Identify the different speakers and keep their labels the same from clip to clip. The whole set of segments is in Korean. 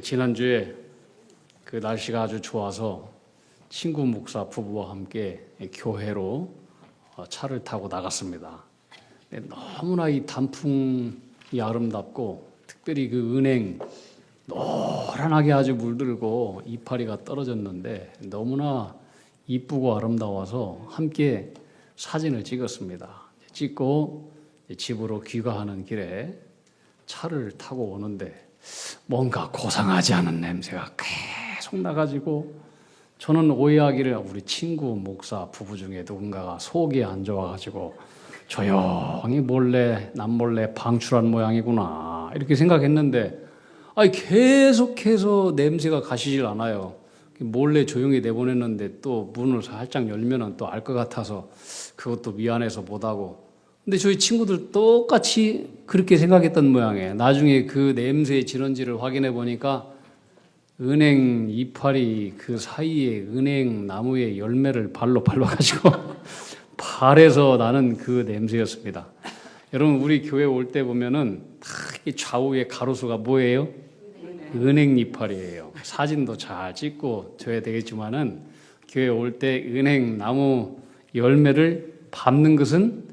Speaker 1: 지난주에 그 날씨가 아주 좋아서 친구 목사 부부와 함께 교회로 차를 타고 나갔습니다. 너무나 이 단풍이 아름답고 특별히 그 은행 노란하게 아주 물들고 이파리가 떨어졌는데 너무나 이쁘고 아름다워서 함께 사진을 찍었습니다. 찍고 집으로 귀가하는 길에 차를 타고 오는데 뭔가 고상하지 않은 냄새가 계속 나가지고 저는 오해하기를 우리 친구 목사 부부 중에 누군가가 속이 안 좋아가지고 조용히 몰래 남몰래 방출한 모양이구나 이렇게 생각했는데 계속해서 냄새가 가시질 않아요. 몰래 조용히 내보냈는데 또 문을 살짝 열면은 또 알 것 같아서 그것도 미안해서 못하고. 근데 저희 친구들 똑같이 그렇게 생각했던 모양이에요. 나중에 그 냄새의 진원지를 확인해 보니까 은행 이파리 그 사이에 은행 나무의 열매를 발로 밟아가지고 발에서 나는 그 냄새였습니다. 여러분 우리 교회 올 때 보면은 다 좌우에 가로수가 뭐예요? 은행 이파리예요. 사진도 잘 찍고 줘야 되겠지만은 교회 올 때 은행 나무 열매를 밟는 것은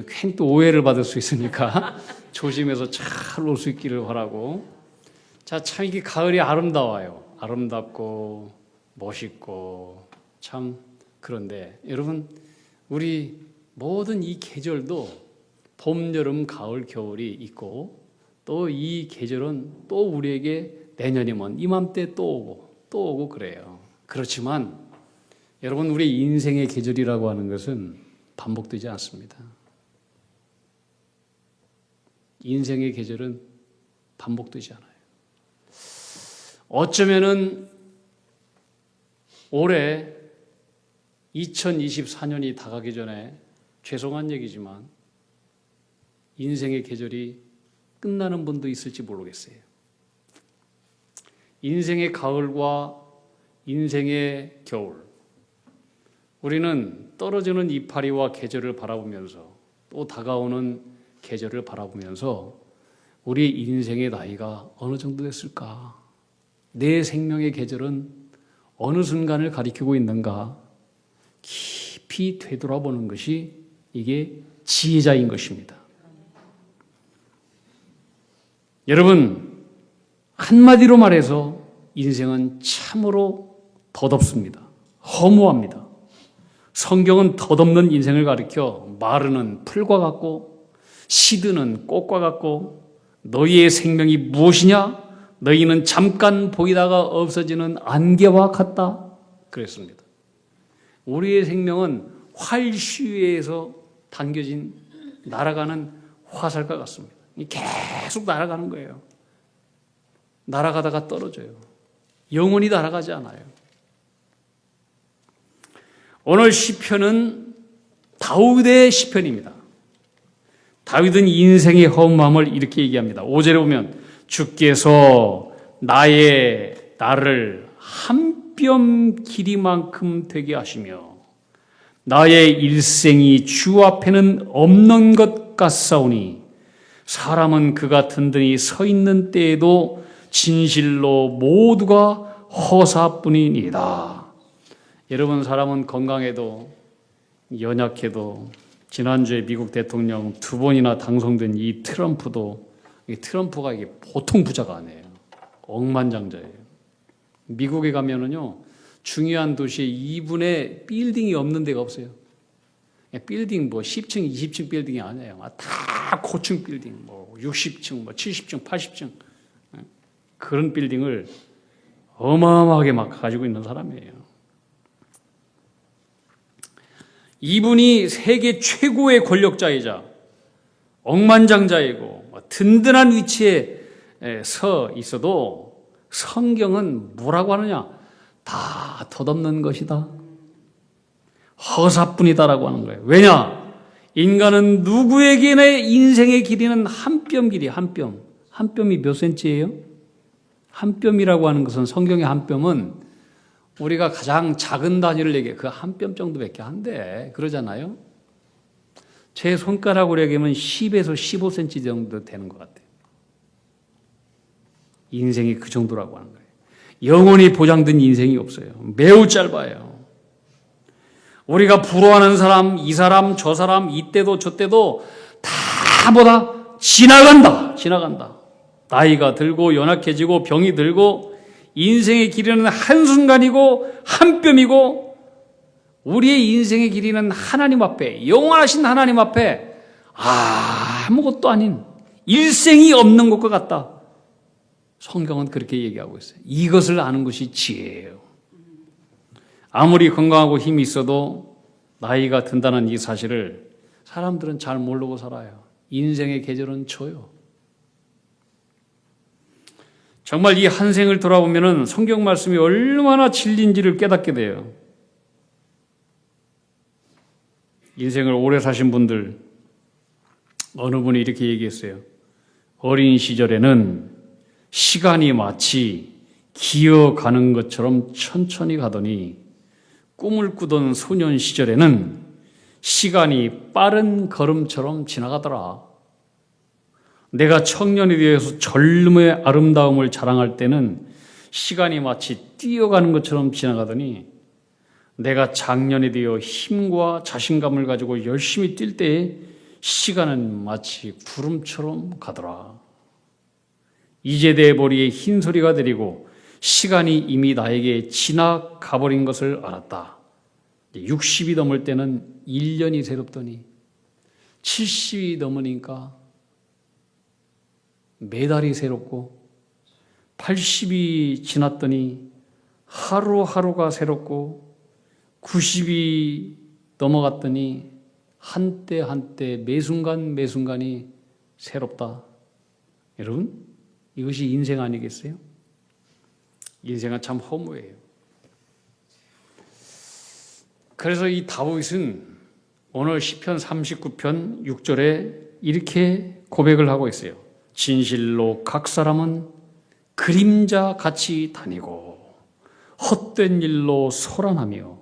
Speaker 1: 괜히 또 오해를 받을 수 있으니까 조심해서 잘 올 수 있기를 바라고. 자, 참 이게 가을이 아름다워요. 아름답고 멋있고 참. 그런데 여러분 우리 모든 이 계절도 봄, 여름, 가을, 겨울이 있고 또 이 계절은 또 우리에게 내년이면 이맘때 또 오고 그래요. 그렇지만 여러분 우리 인생의 계절이라고 하는 것은 반복되지 않습니다. 인생의 계절은 반복되지 않아요. 어쩌면은 올해 2024년이 다가기 전에 죄송한 얘기지만 인생의 계절이 끝나는 분도 있을지 모르겠어요. 인생의 가을과 인생의 겨울, 우리는 떨어지는 이파리와 계절을 바라보면서 또 다가오는 계절을 바라보면서 우리 인생의 나이가 어느 정도 됐을까? 내 생명의 계절은 어느 순간을 가리키고 있는가? 깊이 되돌아보는 것이 이게 지혜자인 것입니다. 여러분, 한마디로 말해서 인생은 참으로 덧없습니다. 허무합니다. 성경은 덧없는 인생을 가리켜 마르는 풀과 같고 시드는 꽃과 같고 너희의 생명이 무엇이냐? 너희는 잠깐 보이다가 없어지는 안개와 같다. 그랬습니다. 우리의 생명은 활시위에서 당겨진 날아가는 화살과 같습니다. 계속 날아가는 거예요. 날아가다가 떨어져요. 영원히 날아가지 않아요. 오늘 시편은 다윗의 시편입니다. 다윗은 인생의 허무함을 이렇게 얘기합니다. 5절에 보면 주께서 나를 한 뼘 길이만큼 되게 하시며 나의 일생이 주 앞에는 없는 것 같사오니 사람은 그가 든든히 서 있는 때에도 진실로 모두가 허사뿐이니이다. 여러분 사람은 건강해도 연약해도 지난주에 미국 대통령 2번이나 당선된 이 트럼프가 이게 보통 부자가 아니에요. 억만장자예요. 미국에 가면은요, 중요한 도시에 2분의 빌딩이 없는 데가 없어요. 빌딩 10층, 20층 빌딩이 아니에요. 다 고층 빌딩, 60층, 70층, 80층. 그런 빌딩을 어마어마하게 막 가지고 있는 사람이에요. 이분이 세계 최고의 권력자이자 억만장자이고 든든한 위치에 서 있어도 성경은 뭐라고 하느냐? 다 덧없는 것이다. 허사뿐이다라고 하는 거예요. 왜냐? 인간은 누구에게나 인생의 길이는 한 뼘 길이, 한 뼘. 한 뼘이 몇 센치예요? 한 뼘이라고 하는 것은 성경의 한 뼘은 우리가 가장 작은 단위를 얘기해. 그 한 뼘 정도밖에 안 돼. 그러잖아요. 제 손가락으로 얘기하면 10에서 15cm 정도 되는 것 같아요. 인생이 그 정도라고 하는 거예요. 영원히 보장된 인생이 없어요. 매우 짧아요. 우리가 부러워하는 사람, 이 사람, 저 사람, 이때도 저때도 다 뭐다? 지나간다. 나이가 들고 연약해지고 병이 들고 인생의 길이는 한순간이고 한 뼘이고 우리의 인생의 길이는 하나님 앞에, 영원하신 하나님 앞에 아무것도 아닌 일생이 없는 것과 같다. 성경은 그렇게 얘기하고 있어요. 이것을 아는 것이 지혜예요. 아무리 건강하고 힘이 있어도 나이가 든다는 이 사실을 사람들은 잘 모르고 살아요. 인생의 계절은 줘요. 정말 이 한 생을 돌아보면 성경 말씀이 얼마나 진리인지를 깨닫게 돼요. 인생을 오래 사신 분들 어느 분이 이렇게 얘기했어요. 어린 시절에는 시간이 마치 기어가는 것처럼 천천히 가더니 꿈을 꾸던 소년 시절에는 시간이 빠른 걸음처럼 지나가더라. 내가 청년이 되어서 젊음의 아름다움을 자랑할 때는 시간이 마치 뛰어가는 것처럼 지나가더니 내가 장년이 되어 힘과 자신감을 가지고 열심히 뛸 때에 시간은 마치 구름처럼 가더라. 이제 내 머리에 흰 소리가 들리고 시간이 이미 나에게 지나가버린 것을 알았다. 60이 넘을 때는 1년이 새롭더니 70이 넘으니까 매달이 새롭고 80이 지났더니 하루하루가 새롭고 90이 넘어갔더니 한때 한때 매순간 매순간이 새롭다. 여러분, 이것이 인생 아니겠어요? 인생은 참 허무해요. 그래서 이 다윗은 오늘 시편 39편 6절에 이렇게 고백을 하고 있어요. 진실로 각 사람은 그림자 같이 다니고 헛된 일로 소란하며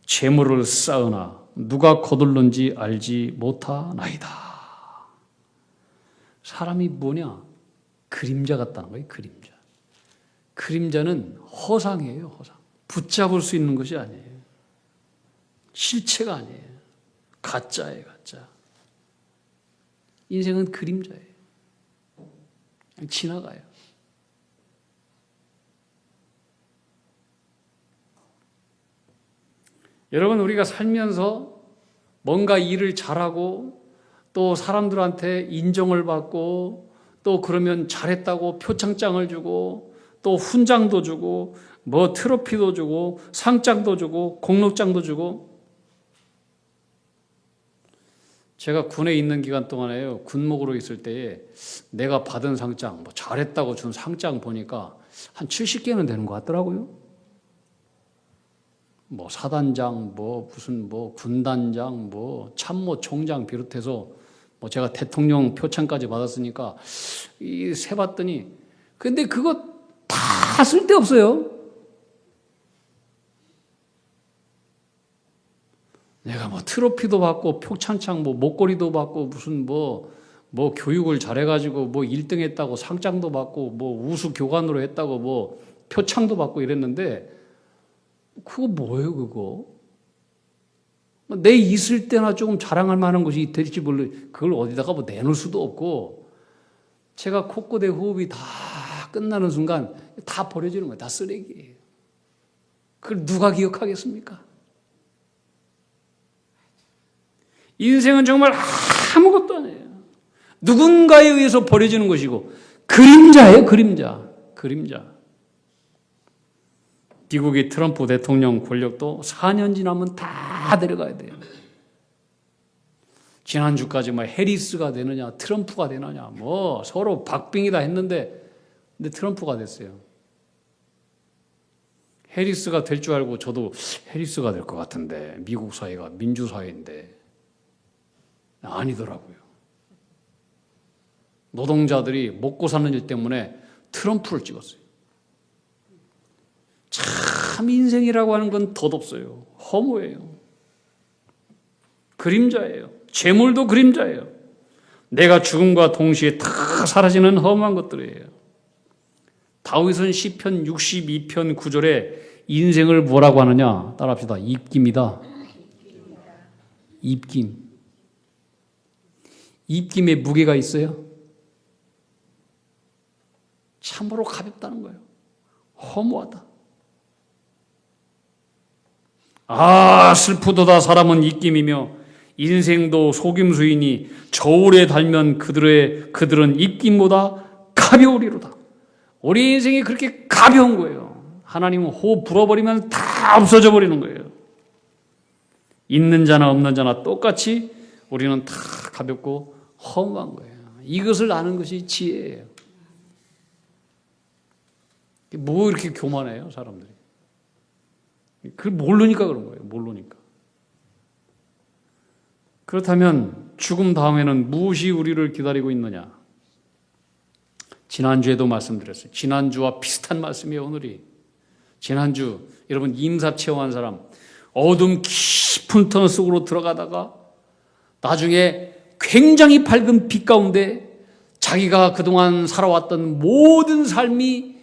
Speaker 1: 재물을 쌓으나 누가 거둘는지 알지 못하나이다. 사람이 뭐냐? 그림자 같다는 거예요. 그림자. 그림자는 허상이에요. 허상. 붙잡을 수 있는 것이 아니에요. 실체가 아니에요. 가짜예요. 가짜. 인생은 그림자예요. 그냥 지나가요. 여러분, 우리가 살면서 뭔가 일을 잘하고 또 사람들한테 인정을 받고 또 그러면 잘했다고 표창장을 주고 또 훈장도 주고 뭐 트로피도 주고 상장도 주고 공로장도 주고. 제가 군에 있는 기간 동안에요, 군목으로 있을 때에 내가 받은 상장, 뭐 잘했다고 준 상장 보니까 한 70개는 되는 것 같더라고요. 뭐 사단장, 뭐 무슨 뭐 군단장, 뭐 참모총장 비롯해서 뭐 제가 대통령 표창까지 받았으니까 이 세봤더니, 근데 그거 다 쓸데없어요. 내가 뭐 트로피도 받고 표창장 뭐 목걸이도 받고 무슨 뭐 교육을 잘해가지고 뭐 1등 했다고 상장도 받고 뭐 우수 교관으로 했다고 뭐 표창도 받고 이랬는데 그거 뭐예요 그거? 내 있을 때나 조금 자랑할 만한 것이 될지 몰라. 그걸 어디다가 뭐 내놓을 수도 없고, 제가 콧고대 호흡이 다 끝나는 순간 다 버려지는 거예요. 다 쓰레기예요. 그걸 누가 기억하겠습니까? 인생은 정말 아무것도 아니에요. 누군가에 의해서 버려지는 것이고 그림자예요. 그림자. 미국의 트럼프 대통령 권력도 4년 지나면 다 데려가야 돼요. 지난주까지 뭐 해리스가 되느냐 트럼프가 되느냐 뭐 서로 박빙이다 했는데 근데 트럼프가 됐어요. 해리스가 될 줄 알고 저도 해리스가 될 것 같은데 미국 사회가 민주사회인데 아니더라고요. 노동자들이 먹고 사는 일 때문에 트럼프를 찍었어요. 참 인생이라고 하는 건 덧없어요. 허무해요. 그림자예요. 재물도 그림자예요. 내가 죽음과 동시에 다 사라지는 허무한 것들이에요. 다윗은 시편 62편 9절에 인생을 뭐라고 하느냐? 따라합시다. 입김이다. 입김. 입김에 무게가 있어요? 참으로 가볍다는 거예요. 허무하다. 아, 슬프도다 사람은 입김이며 인생도 속임수이니 저울에 달면 그들은 입김보다 가벼우리로다. 우리 인생이 그렇게 가벼운 거예요. 하나님은 호흡 불어버리면 다 없어져 버리는 거예요. 있는 자나 없는 자나 똑같이 우리는 다 가볍고 허무한 거예요. 이것을 아는 것이 지혜예요. 뭐 이렇게 교만해요, 사람들이. 그걸 모르니까 그런 거예요. 모르니까. 그렇다면 죽음 다음에는 무엇이 우리를 기다리고 있느냐? 지난주에도 말씀드렸어요. 지난주와 비슷한 말씀이에요, 오늘이. 지난주 여러분 임사 체험한 사람 어둠 깊은 터널 속으로 들어가다가 나중에 굉장히 밝은 빛 가운데 자기가 그동안 살아왔던 모든 삶이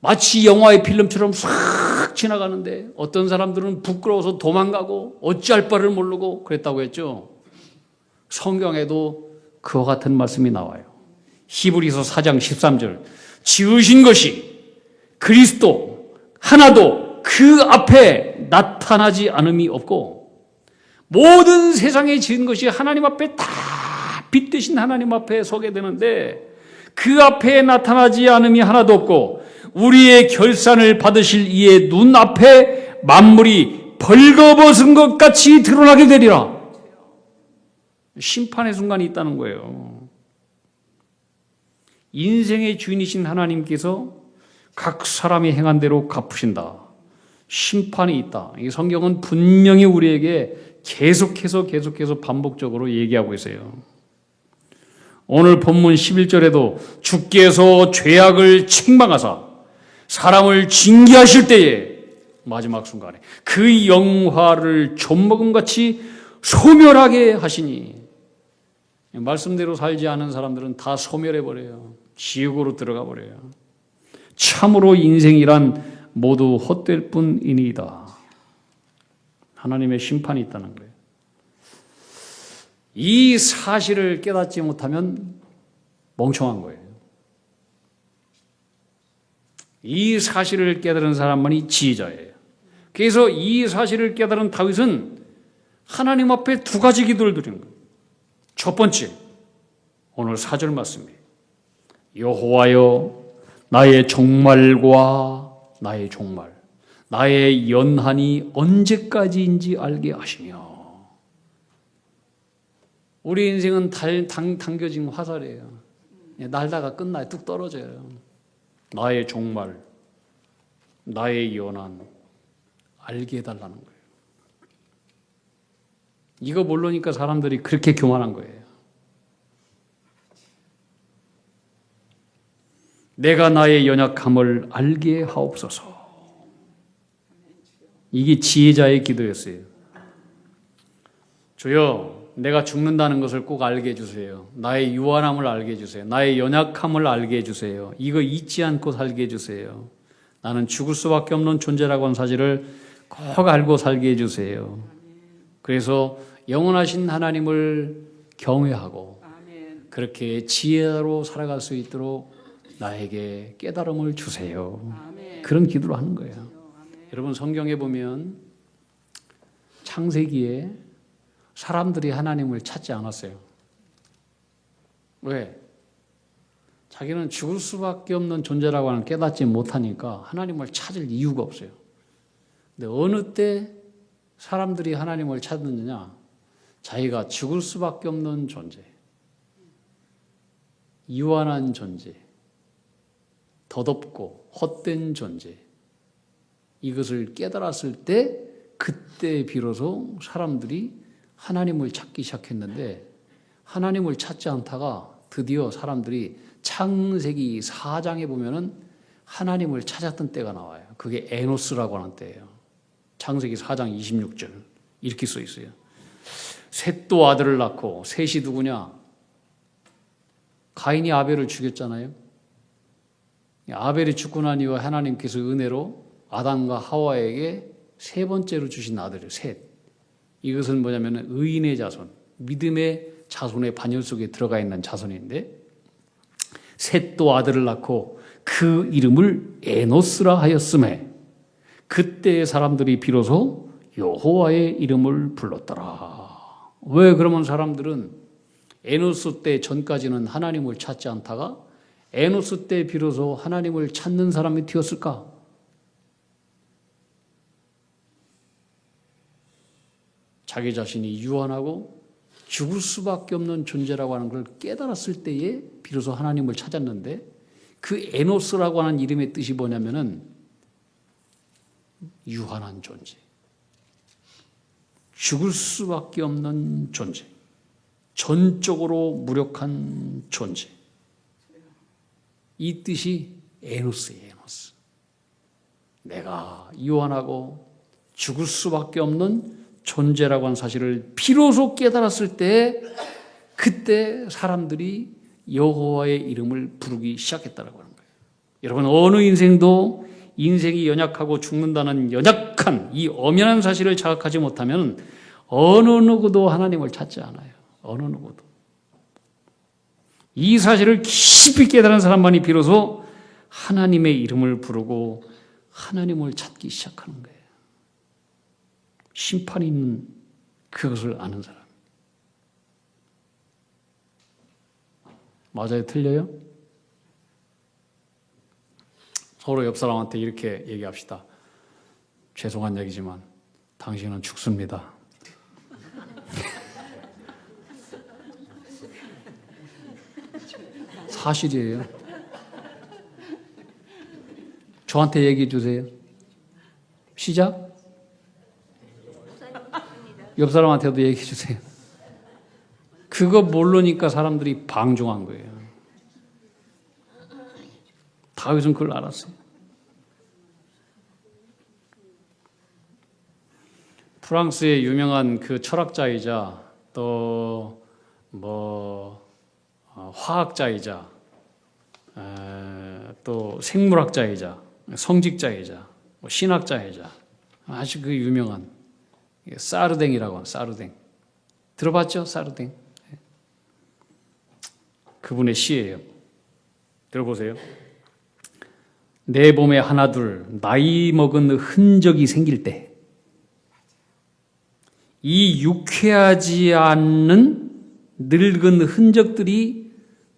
Speaker 1: 마치 영화의 필름처럼 싹 지나가는데 어떤 사람들은 부끄러워서 도망가고 어찌할 바를 모르고 그랬다고 했죠. 성경에도 그와 같은 말씀이 나와요. 히브리서 4장 13절 지으신 것이 그리스도 하나도 그 앞에 나타나지 않음이 없고 모든 세상에 지은 것이 하나님 앞에 다 빛 대신 하나님 앞에 서게 되는데 그 앞에 나타나지 않음이 하나도 없고 우리의 결산을 받으실 이의 눈앞에 만물이 벌거벗은 것 같이 드러나게 되리라. 심판의 순간이 있다는 거예요. 인생의 주인이신 하나님께서 각 사람이 행한 대로 갚으신다. 심판이 있다. 이 성경은 분명히 우리에게 계속해서 반복적으로 얘기하고 있어요. 오늘 본문 11절에도 주께서 죄악을 책망하사 사람을 징계하실 때에 마지막 순간에 그 영화를 좀먹음같이 소멸하게 하시니 말씀대로 살지 않은 사람들은 다 소멸해버려요. 지옥으로 들어가 버려요. 참으로 인생이란 모두 헛될 뿐이니이다. 하나님의 심판이 있다는 거예요. 이 사실을 깨닫지 못하면 멍청한 거예요. 이 사실을 깨달은 사람만이 지혜자예요. 그래서 이 사실을 깨달은 다윗은 하나님 앞에 두 가지 기도를 드리는 거예요. 첫 번째, 오늘 4절 말씀이에요. 여호와여 나의 종말과 나의 종말, 나의 연한이 언제까지인지 알게 하시며. 우리 인생은 당겨진 화살이에요. 날다가 끝나요. 뚝 떨어져요. 나의 종말, 나의 연한 알게 해달라는 거예요. 이거 모르니까 사람들이 그렇게 교만한 거예요. 내가 나의 연약함을 알게 하옵소서. 이게 지혜자의 기도였어요. 주여, 내가 죽는다는 것을 꼭 알게 해주세요. 나의 유한함을 알게 해주세요. 나의 연약함을 알게 해주세요. 이거 잊지 않고 살게 해주세요. 나는 죽을 수밖에 없는 존재라고 하는 사실을 꼭 알고 살게 해주세요. 그래서 영원하신 하나님을 경외하고 그렇게 지혜로 살아갈 수 있도록 나에게 깨달음을 주세요. 그런 기도를 하는 거예요. 여러분 성경에 보면 창세기에 사람들이 하나님을 찾지 않았어요. 왜? 자기는 죽을 수밖에 없는 존재라고 하는 깨닫지 못하니까 하나님을 찾을 이유가 없어요. 근데 어느 때 사람들이 하나님을 찾느냐? 자기가 죽을 수밖에 없는 존재, 유한한 존재, 덧없고 헛된 존재, 이것을 깨달았을 때 그때 비로소 사람들이 하나님을 찾기 시작했는데 하나님을 찾지 않다가 드디어 사람들이 창세기 4장에 보면은 하나님을 찾았던 때가 나와요. 그게 에노스라고 하는 때예요. 창세기 4장 26절 이렇게 써 있어요. 셋도 아들을 낳고 셋이 누구냐? 가인이 아벨을 죽였잖아요. 아벨이 죽고 난 이후 하나님께서 은혜로 아담과 하와에게 세 번째로 주신 아들이에요. 셋. 이것은 뭐냐면 의인의 자손, 믿음의 자손의 반열 속에 들어가 있는 자손인데 셋도 아들을 낳고 그 이름을 에노스라 하였음에 그때의 사람들이 비로소 여호와의 이름을 불렀더라. 왜 그러면 사람들은 에노스 때 전까지는 하나님을 찾지 않다가 에노스 때 비로소 하나님을 찾는 사람이 되었을까? 자기 자신이 유한하고 죽을 수밖에 없는 존재라고 하는 걸 깨달았을 때에 비로소 하나님을 찾았는데 그 에노스라고 하는 이름의 뜻이 뭐냐면은 유한한 존재, 죽을 수밖에 없는 존재, 전적으로 무력한 존재. 이 뜻이 에노스예요. 에노스. 내가 유한하고 죽을 수밖에 없는 존재라고 하는 사실을 비로소 깨달았을 때 그때 사람들이 여호와의 이름을 부르기 시작했다라고 하는 거예요. 여러분, 어느 인생도 인생이 연약하고 죽는다는 연약한 이 엄연한 사실을 자각하지 못하면 어느 누구도 하나님을 찾지 않아요. 어느 누구도. 이 사실을 깊이 깨달은 사람만이 비로소 하나님의 이름을 부르고 하나님을 찾기 시작하는 거예요. 심판이 있는 그것을 아는 사람. 맞아요? 틀려요? 서로 옆 사람한테 이렇게 얘기합시다. 죄송한 얘기지만 당신은 죽습니다. 사실이에요. 저한테 얘기해 주세요. 시작. 옆 사람한테도 얘기해 주세요. 그거 모르니까 사람들이 방종한 거예요. 다윗은 그걸 알았어요. 프랑스의 유명한 그 철학자이자 또 화학자이자 또 생물학자이자 성직자이자 신학자이자 아주 그 유명한 사르댕이라고 하는 사르댕. 들어봤죠? 사르댕. 그분의 시예요. 들어보세요. 내 몸에 하나둘 나이 먹은 흔적이 생길 때 이 유쾌하지 않는 늙은 흔적들이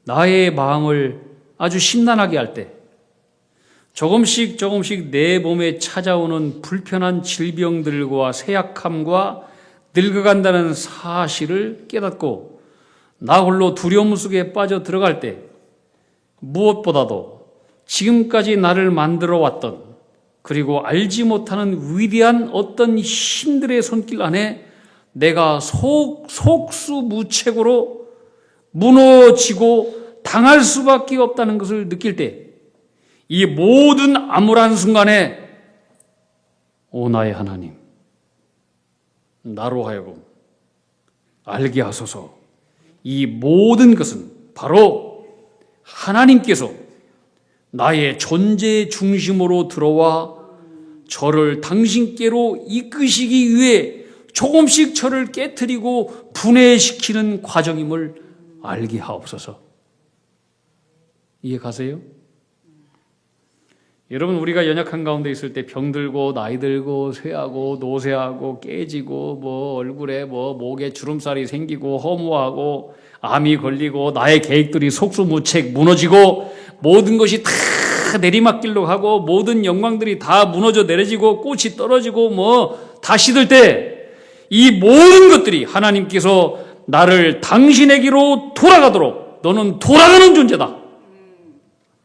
Speaker 1: 나의 마음을 아주 심란하게 할 때 조금씩 내 몸에 찾아오는 불편한 질병들과 쇠약함과 늙어간다는 사실을 깨닫고 나 홀로 두려움 속에 빠져 들어갈 때 무엇보다도 지금까지 나를 만들어 왔던 그리고 알지 못하는 위대한 어떤 힘들의 손길 안에 내가 속수무책으로 무너지고 당할 수밖에 없다는 것을 느낄 때 이 모든 암울한 순간에 오 나의 하나님, 나로 하여금 알게 하소서. 이 모든 것은 바로 하나님께서 나의 존재의 중심으로 들어와 저를 당신께로 이끄시기 위해 조금씩 저를 깨트리고 분해시키는 과정임을 알게 하옵소서. 이해 가세요? 여러분, 우리가 연약한 가운데 있을 때 병들고 나이 들고 쇠하고 노쇠하고 깨지고 얼굴에 목에 주름살이 생기고 허무하고 암이 걸리고 나의 계획들이 속수무책 무너지고 모든 것이 다 내리막길로 가고 모든 영광들이 다 무너져 내려지고 꽃이 떨어지고 다 시들 때 이 모든 것들이 하나님께서 나를 당신에게로 돌아가도록 너는 돌아가는 존재다.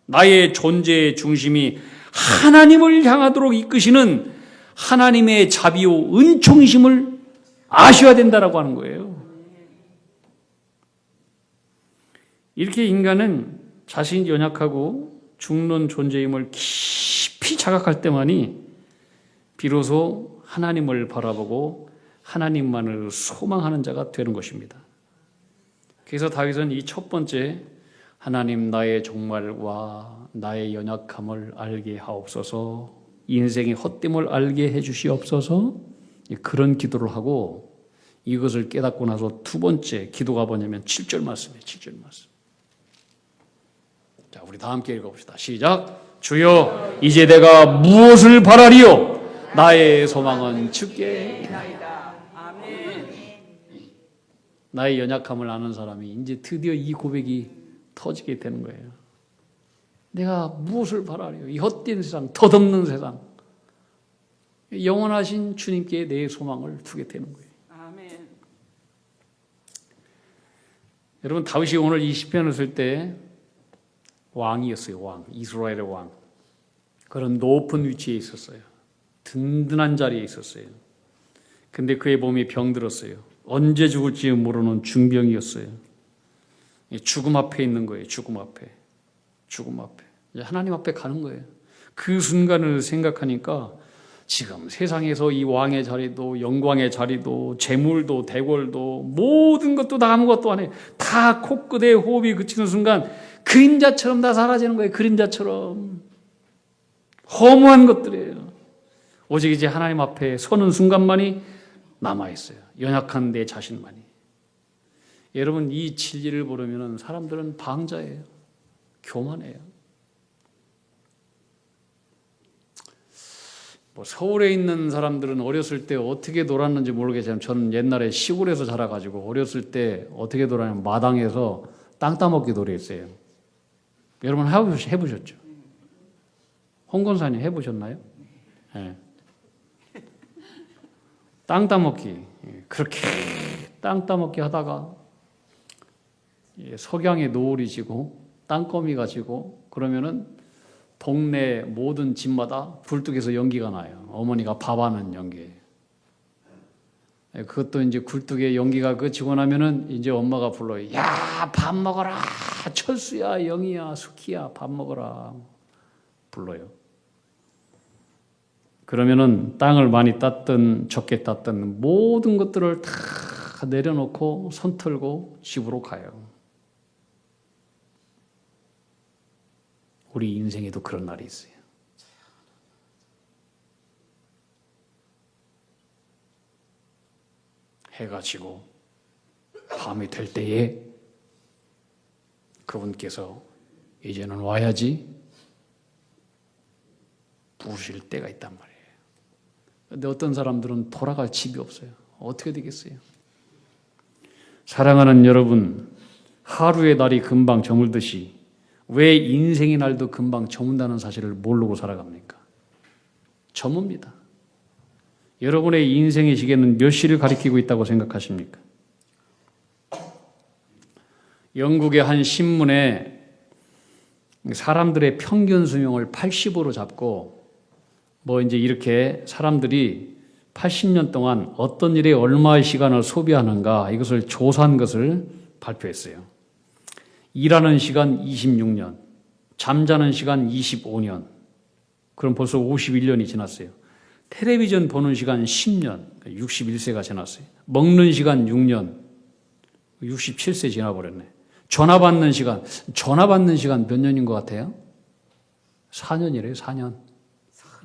Speaker 1: 나의 존재의 중심이 하나님을 향하도록 이끄시는 하나님의 자비요 은총이심을 아셔야 된다라고 하는 거예요. 이렇게 인간은 자신이 연약하고 죽는 존재임을 깊이 자각할 때만이 비로소 하나님을 바라보고 하나님만을 소망하는 자가 되는 것입니다. 그래서 다윗은 이 첫 번째 하나님 나의 종말과 나의 연약함을 알게 하옵소서. 인생의 헛됨을 알게 해주시옵소서. 그런 기도를 하고 이것을 깨닫고 나서 두 번째 기도가 뭐냐면 7절 말씀이에요. 7절 말씀. 자, 우리 다 함께 읽어봅시다. 시작. 주여, 이제 내가 무엇을 바라리요? 나의 소망은 주께 있나이다. 아멘. 나의 연약함을 아는 사람이 이제 드디어 이 고백이 터지게 되는 거예요. 내가 무엇을 바라리요? 이 헛된 세상, 덧없는 세상. 영원하신 주님께 내 소망을 두게 되는 거예요. 아멘. 여러분, 다윗이 오늘 이 시편을 쓸 때 왕이었어요. 왕, 이스라엘의 왕. 그런 높은 위치에 있었어요. 든든한 자리에 있었어요. 근데 그의 몸이 병들었어요. 언제 죽을지 모르는 중병이었어요. 죽음 앞에 있는 거예요. 죽음 앞에. 죽음 앞에. 이제 하나님 앞에 가는 거예요. 그 순간을 생각하니까 지금 세상에서 이 왕의 자리도 영광의 자리도 재물도 대궐도 모든 것도 다 아무것도 안 해. 다 코끝에 호흡이 그치는 순간 그림자처럼 다 사라지는 거예요. 그림자처럼. 허무한 것들이에요. 오직 이제 하나님 앞에 서는 순간만이 남아있어요. 연약한 내 자신만이. 여러분, 이 진리를 모르면 사람들은 방자예요. 교만해요. 서울에 있는 사람들은 어렸을 때 어떻게 놀았는지 모르겠지만 저는 옛날에 시골에서 자라가지고 어렸을 때 어떻게 놀았냐면 마당에서 땅 따먹기 놀이했어요. 여러분 해보셨죠? 홍건사님 해보셨나요? 네. 땅 따먹기. 그렇게 땅 따먹기 하다가 석양에 노을이 지고 땅거미가 지고 그러면은 동네 모든 집마다 굴뚝에서 연기가 나요. 어머니가 밥하는 연기. 그것도 이제 굴뚝에 연기가 그치고 나면은 이제 엄마가 불러요. 야, 밥 먹어라. 철수야, 영희야, 숙희야, 밥 먹어라. 불러요. 그러면은 땅을 많이 땄든 적게 땄든 모든 것들을 다 내려놓고 손 털고 집으로 가요. 우리 인생에도 그런 날이 있어요. 해가 지고 밤이 될 때에 그분께서 이제는 와야지 부르실 때가 있단 말이에요. 그런데 어떤 사람들은 돌아갈 집이 없어요. 어떻게 되겠어요? 사랑하는 여러분, 하루의 날이 금방 저물듯이 왜 인생의 날도 금방 저문다는 사실을 모르고 살아갑니까? 저뭅니다. 여러분의 인생의 시계는 몇 시를 가리키고 있다고 생각하십니까? 영국의 한 신문에 사람들의 평균 수명을 80으로 잡고 이제 이렇게 사람들이 80년 동안 어떤 일에 얼마의 시간을 소비하는가 이것을 조사한 것을 발표했어요. 일하는 시간 26년, 잠자는 시간 25년, 그럼 벌써 51년이 지났어요. 텔레비전 보는 시간 10년, 61세가 지났어요. 먹는 시간 6년, 67세 지나버렸네. 전화 받는 시간 몇 년인 것 같아요? 4년이래요, 4년.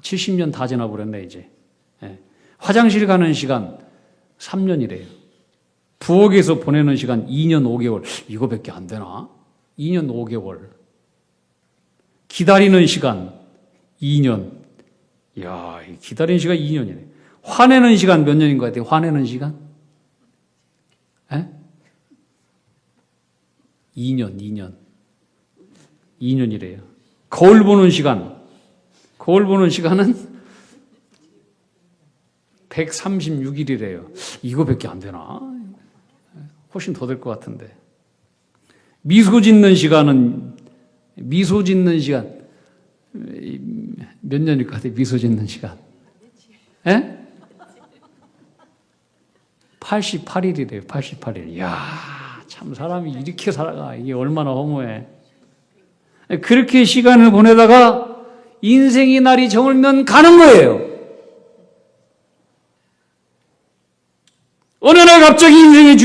Speaker 1: 70년 다 지나버렸네, 이제. 예. 화장실 가는 시간 3년이래요. 부엌에서 보내는 시간 2년 5개월. 이거밖에 안 되나? 2년 5개월. 기다리는 시간 2년. 이야, 기다리는 시간 2년이네. 화내는 시간 몇 년인 것 같아요? 화내는 시간? 에? 2년. 2년이래요. 거울 보는 시간은 136일이래요. 이거밖에 안 되나? 훨씬 더 될 것 같은데. 미소 짓는 시간 몇 년일 것 같아요? 미소 짓는 시간. 에? 88일이래요. 88일. 이야, 참 사람이 이렇게 살아가. 이게 얼마나 허무해. 그렇게 시간을 보내다가 인생의 날이 저물면 가는 거예요. 어느 날 갑자기 인생의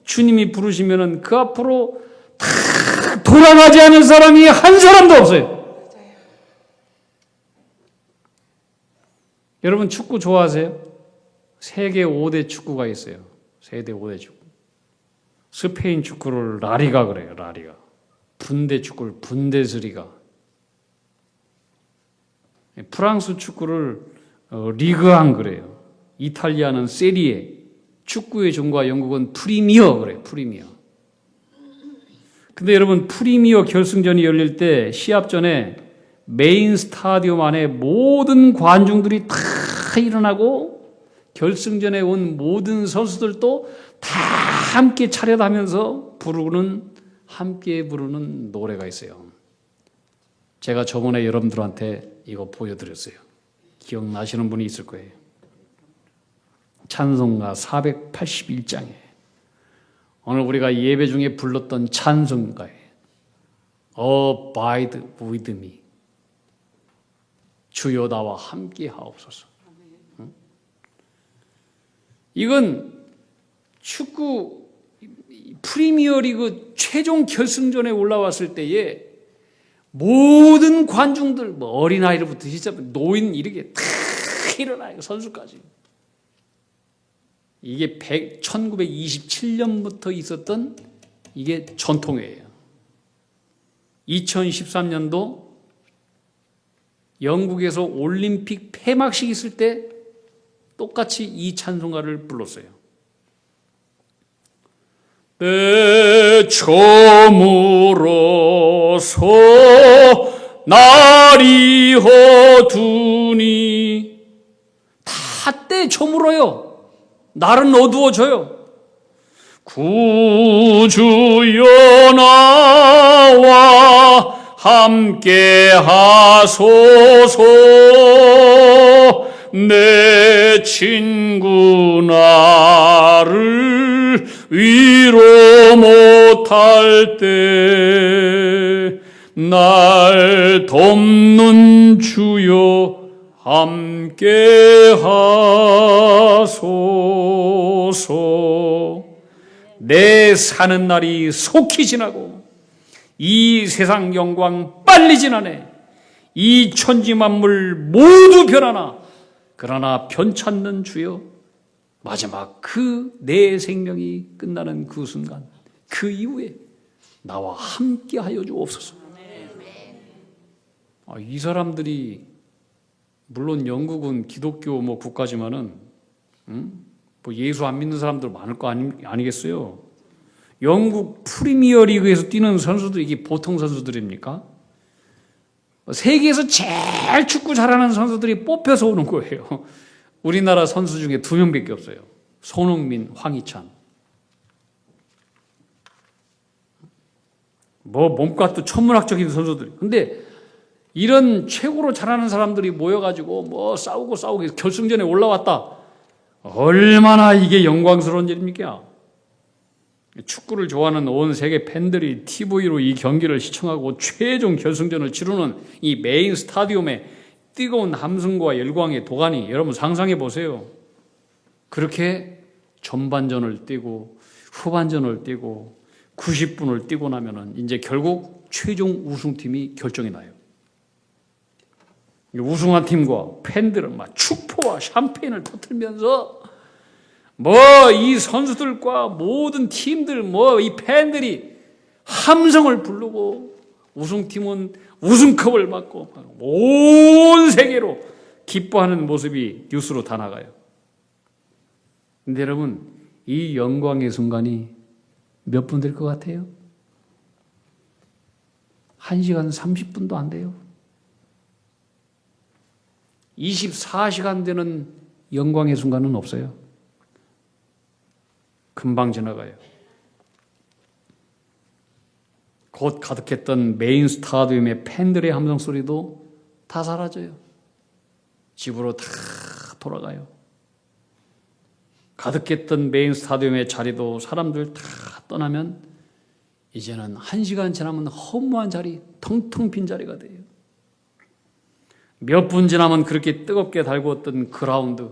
Speaker 1: 주님이 부르시면은 그 앞으로 탁 돌아가지 않은 사람이 한 사람도 없어요. 여러분 축구 좋아하세요? 세계 5대 축구가 있어요. 세계 5대 축구. 스페인 축구를 라리가 그래요. 라리가. 분대 축구를 분데스리가. 프랑스 축구를 리그앙 그래요. 이탈리아는 세리에. 축구의 종과 영국은 프리미어 그래요. 프리미어. 근데 여러분 프리미어 결승전이 열릴 때 시합 전에 메인 스타디움 안에 모든 관중들이 다 일어나고 결승전에 온 모든 선수들도 다 함께 차렷하면서 함께 부르는 노래가 있어요. 제가 저번에 여러분들한테 이거 보여드렸어요. 기억나시는 분이 있을 거예요. 찬송가 481장에 오늘 우리가 예배 중에 불렀던 찬송가에 Abide with me. 주여 나와 함께 하옵소서. 이건 축구 프리미어리그 최종 결승전에 올라왔을 때에 모든 관중들, 어린아이들부터 진짜 노인 이렇게 다 일어나요. 선수까지. 이게 1927년부터 있었던 이게 전통이에요. 2013년도 영국에서 올림픽 폐막식 있을 때 똑같이 이 찬송가를 불렀어요. 내 처음으로서 날이 어두니 다 때 저물어요. 날은 어두워져요. 구주여 나와 함께 하소서. 내 친구 나를 위로 못할 때 날 돕는 주여 함께 하소서. 내 사는 날이 속히 지나고 이 세상 영광 빨리 지나네. 이 천지 만물 모두 변하나 그러나 변찮는 주여 마지막 그 내 생명이 끝나는 그 순간 그 이후에 나와 함께 하여 주옵소서. 이 사람들이 물론 영국은 기독교 국가지만은 예수 안 믿는 사람들 많을 거 아니겠어요? 영국 프리미어 리그에서 뛰는 선수들이 이게 보통 선수들입니까? 세계에서 제일 축구 잘하는 선수들이 뽑혀서 오는 거예요. 우리나라 선수 중에 2명밖에 없어요. 손흥민, 황희찬. 몸값도 천문학적인 선수들. 근데 이런 최고로 잘하는 사람들이 모여가지고 싸우고 결승전에 올라왔다. 얼마나 이게 영광스러운 일입니까? 축구를 좋아하는 온 세계 팬들이 TV로 이 경기를 시청하고 최종 결승전을 치르는 이 메인 스타디움에 뜨거운 함성과 열광의 도가니 여러분 상상해 보세요. 그렇게 전반전을 뛰고 후반전을 뛰고 90분을 뛰고 나면은 이제 결국 최종 우승팀이 결정이 나요. 우승한 팀과 팬들은 막 축포와 샴페인을 터뜨리면서 이 선수들과 모든 팀들 이 팬들이 함성을 부르고 우승팀은 우승컵을 받고 온 세계로 기뻐하는 모습이 뉴스로 다 나가요. 근데 여러분 이 영광의 순간이 몇 분 될 것 같아요? 1시간 30분도 안 돼요. 24시간 되는 영광의 순간은 없어요. 금방 지나가요. 곧 가득했던 메인 스타디움의 팬들의 함성 소리도 다 사라져요. 집으로 다 돌아가요. 가득했던 메인 스타디움의 자리도 사람들 다 떠나면 이제는 1시간 지나면 허무한 자리, 텅텅 빈 자리가 돼요. 몇 분 지나면 그렇게 뜨겁게 달구었던 그라운드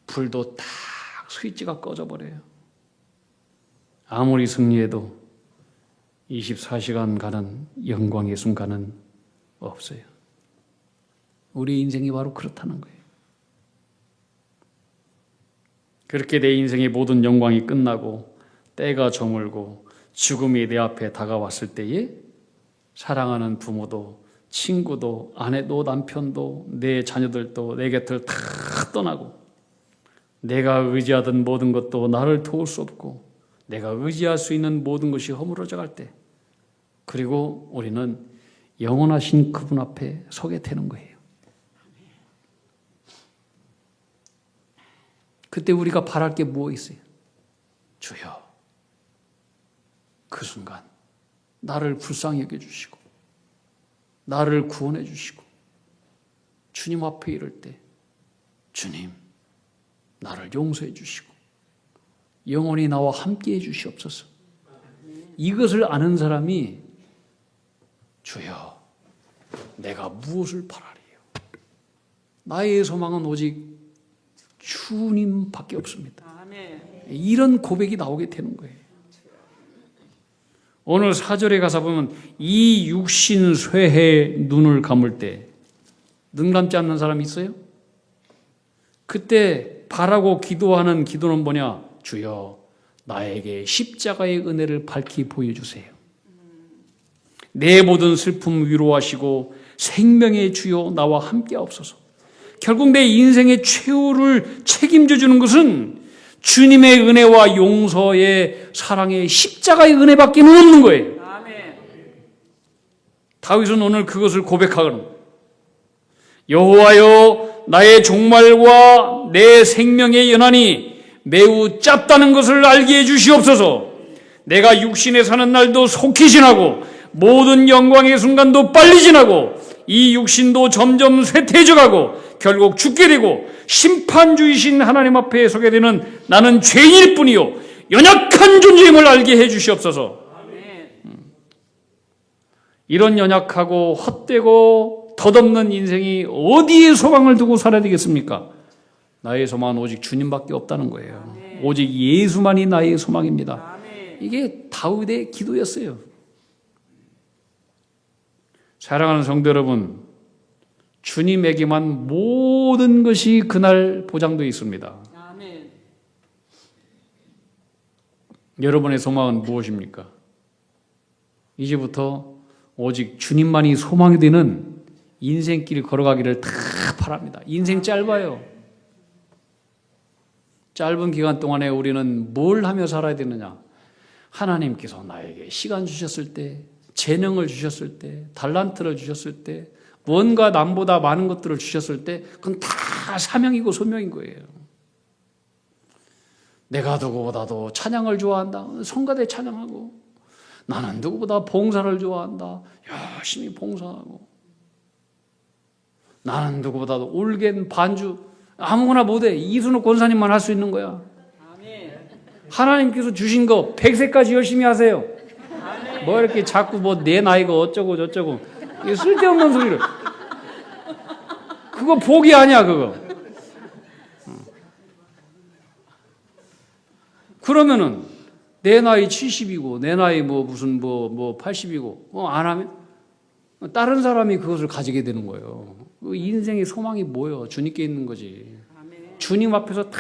Speaker 1: 불도 딱 스위치가 꺼져버려요. 아무리 승리해도 24시간 가는 영광의 순간은 없어요. 우리 인생이 바로 그렇다는 거예요. 그렇게 내 인생의 모든 영광이 끝나고 때가 저물고 죽음이 내 앞에 다가왔을 때에 사랑하는 부모도 친구도 아내도 남편도 내 자녀들도 내 곁을 다 떠나고 내가 의지하던 모든 것도 나를 도울 수 없고 내가 의지할 수 있는 모든 것이 허물어져 갈 때, 그리고 우리는 영원하신 그분 앞에 서게 되는 거예요. 그때 우리가 바랄 게 뭐 있어요? 주여, 그 순간 나를 불쌍히 여겨주시고 나를 구원해 주시고 주님 앞에 이를 때 주님 나를 용서해 주시고 영원히 나와 함께해 주시옵소서. 이것을 아는 사람이 주여 내가 무엇을 바라리요? 나의 소망은 오직 주님밖에 없습니다. 이런 고백이 나오게 되는 거예요. 오늘 4절에 가서 보면 이 육신 쇠해 눈을 감을 때 눈 감지 않는 사람이 있어요? 그때 바라고 기도하는 기도는 뭐냐? 주여 나에게 십자가의 은혜를 밝히 보여주세요. 내 모든 슬픔 위로하시고 생명의 주여 나와 함께하옵소서. 결국 내 인생의 최후를 책임져 주는 것은 주님의 은혜와 용서의 사랑의 십자가의 은혜밖에 없는 거예요. 아멘. 다윗은 오늘 그것을 고백하거든. 여호와여 나의 종말과 내 생명의 연한이 매우 짧다는 것을 알게 해 주시옵소서. 내가 육신에 사는 날도 속히 지나고 모든 영광의 순간도 빨리 지나고 이 육신도 점점 쇠퇴해져가고 결국 죽게 되고 심판주이신 하나님 앞에 서게 되는 나는 죄인일 뿐이요 연약한 존재임을 알게 해 주시옵소서. 이런 연약하고 헛되고 덧없는 인생이 어디에 소망을 두고 살아야 되겠습니까? 나의 소망은 오직 주님밖에 없다는 거예요. 오직 예수만이 나의 소망입니다. 이게 다윗의 기도였어요. 사랑하는 성도 여러분, 주님에게만 모든 것이 그날 보장되어 있습니다. 아멘. 여러분의 소망은 무엇입니까? 이제부터 오직 주님만이 소망이 되는 인생길 걸어가기를 다 바랍니다. 인생 짧아요. 짧은 기간 동안에 우리는 뭘 하며 살아야 되느냐? 하나님께서 나에게 시간 주셨을 때, 재능을 주셨을 때, 달란트를 주셨을 때, 뭔가 남보다 많은 것들을 주셨을 때 그건 다 사명이고 소명인 거예요. 내가 누구보다도 찬양을 좋아한다. 성가대 찬양하고, 나는 누구보다 봉사를 좋아한다. 열심히 봉사하고, 나는 누구보다도 올겐 반주 아무거나 못해. 이순호 권사님만 할 수 있는 거야. 하나님께서 주신 거 100세까지 열심히 하세요. 뭐 이렇게 자꾸 뭐 내 나이가 어쩌고 저쩌고 쓸데없는 소리를. 그거 복이 아니야 그거. 그러면은 내 나이 70이고 내 나이 뭐 무슨 뭐 80이고 안 하면 다른 사람이 그것을 가지게 되는 거예요. 인생의 소망이 뭐예요? 주님께 있는 거지. 아멘. 주님 앞에서 다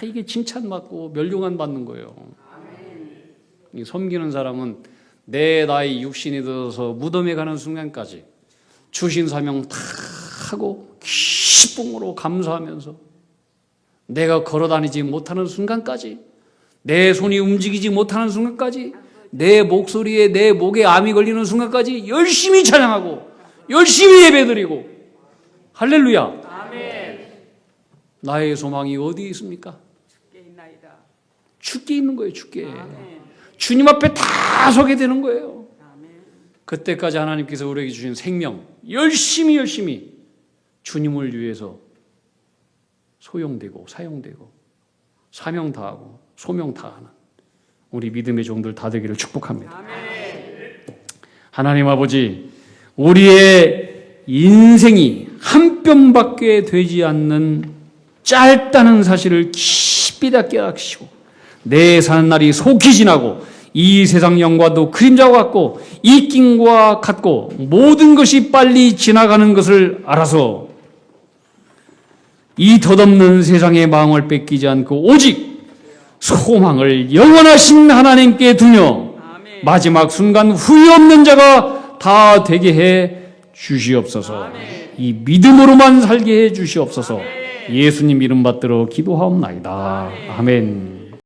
Speaker 1: 이게 칭찬받고 멸류관 받는 거예요. 아멘. 섬기는 사람은 내 나이 육신이 들어서 무덤에 가는 순간까지 주신 사명 다 하고 기쁨으로 감사하면서 내가 걸어다니지 못하는 순간까지, 내 손이 움직이지 못하는 순간까지, 내 목소리에 내 목에 암이 걸리는 순간까지 열심히 찬양하고 열심히 예배드리고, 할렐루야. 아멘. 나의 소망이 어디에 있습니까? 주께 있나이다. 주께 있는 거예요. 주께. 아멘. 주님 앞에 다 서게 되는 거예요. 아멘. 그때까지 하나님께서 우리에게 주신 생명 열심히 주님을 위해서 소용되고 사용되고 사명 다하고 소명 다하는 우리 믿음의 종들 다 되기를 축복합니다. 아멘. 하나님 아버지, 우리의 인생이 한 뼘밖에 되지 않는 짧다는 사실을 깊이 다 깨닫으시고 내 사는 날이 속히 지나고 이 세상 영과도 그림자와 같고 이낌과 같고 모든 것이 빨리 지나가는 것을 알아서 이 덧없는 세상의 마음을 뺏기지 않고 오직 소망을 영원하신 하나님께 두며 마지막 순간 후회 없는 자가 다 되게 해 주시옵소서. 이 믿음으로만 살게 해 주시옵소서. 예수님 이름 받들어 기도하옵나이다. 아멘.